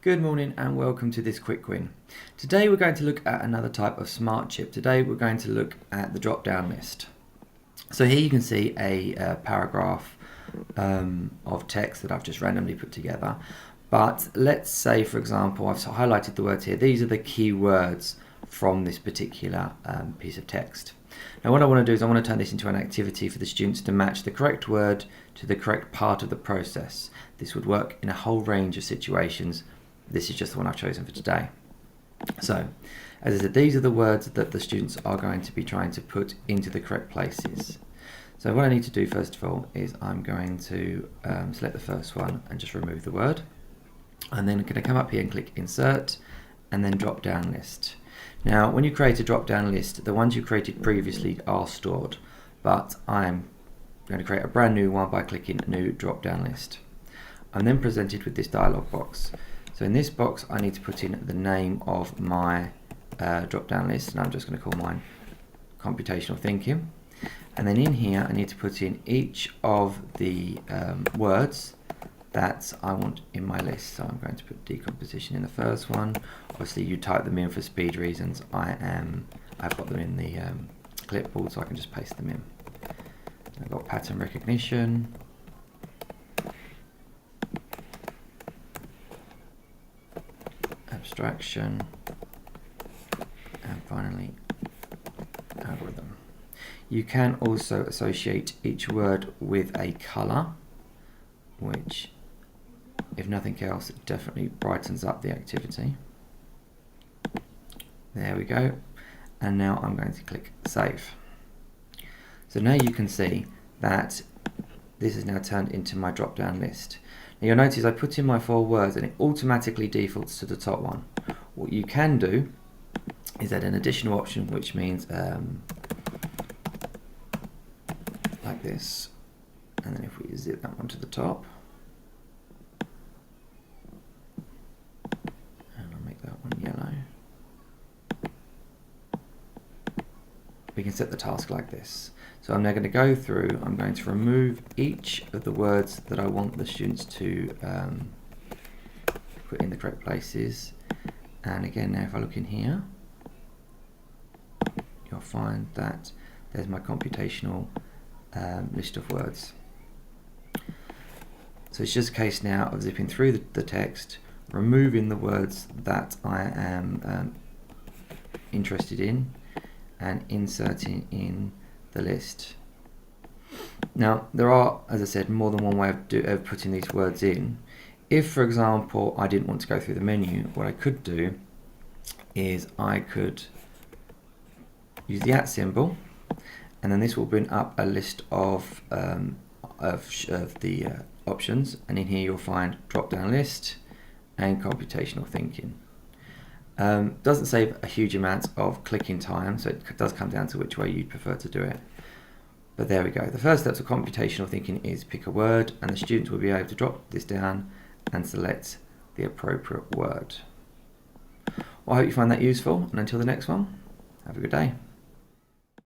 Good morning and welcome to this quick win. Today we're going to look at another type of smart chip. Today we're going to look at the drop down list. So here you can see a paragraph of text that I've just randomly put together. But let's say, for example, I've highlighted the words here. These are the key words from this particular piece of text. Now what I want to do is I want to turn this into an activity for the students to match the correct word to the correct part of the process. This would work in a whole range of situations. This is just the one I've chosen for today. So, as I said, these are the words that the students are going to be trying to put into the correct places. So what I need to do first of all is I'm going to select the first one and just remove the word. And then I'm going to come up here and click Insert and then Drop Down List. Now, when you create a drop down list, the ones you created previously are stored, but I'm going to create a brand new one by clicking New Drop Down List. I'm then presented with this dialog box. So in this box I need to put in the name of my drop down list, and I'm just going to call mine Computational Thinking. And then in here I need to put in each of the words that I want in my list. So I'm going to put decomposition in the first one. Obviously you type them in for speed reasons. I've got them in the clipboard, so I can just paste them in. I've got pattern recognition, abstraction, and finally algorithm. You can also associate each word with a colour, which, if nothing else, it definitely brightens up the activity. There we go. And now I'm going to click Save. So now you can see that this is now turned into my drop down list. Now you'll notice I put in my 4 words and it automatically defaults to the top one. What you can do is add an additional option, which means like this, and then if we zip that one to the top, and I'll make that one yellow, we can set the task like this. So I'm now going to go through, I'm going to remove each of the words that I want the students to put in the correct places. And again, now if I look in here, you'll find that there's my computational list of words. So it's just a case now of zipping through the text, removing the words that I am interested in, and inserting in the list. Now there are, as I said, more than one way of putting these words in. If, for example, I didn't want to go through the menu, what I could do is I could use the @ symbol, and then this will bring up a list of the options, and in here you'll find drop down list and computational thinking. Doesn't save a huge amount of clicking time, so it does come down to which way you prefer to do it. But there we go. The first step to computational thinking is pick a word, and the students will be able to drop this down and select the appropriate word. Well, I hope you find that useful, and until the next one, have a good day.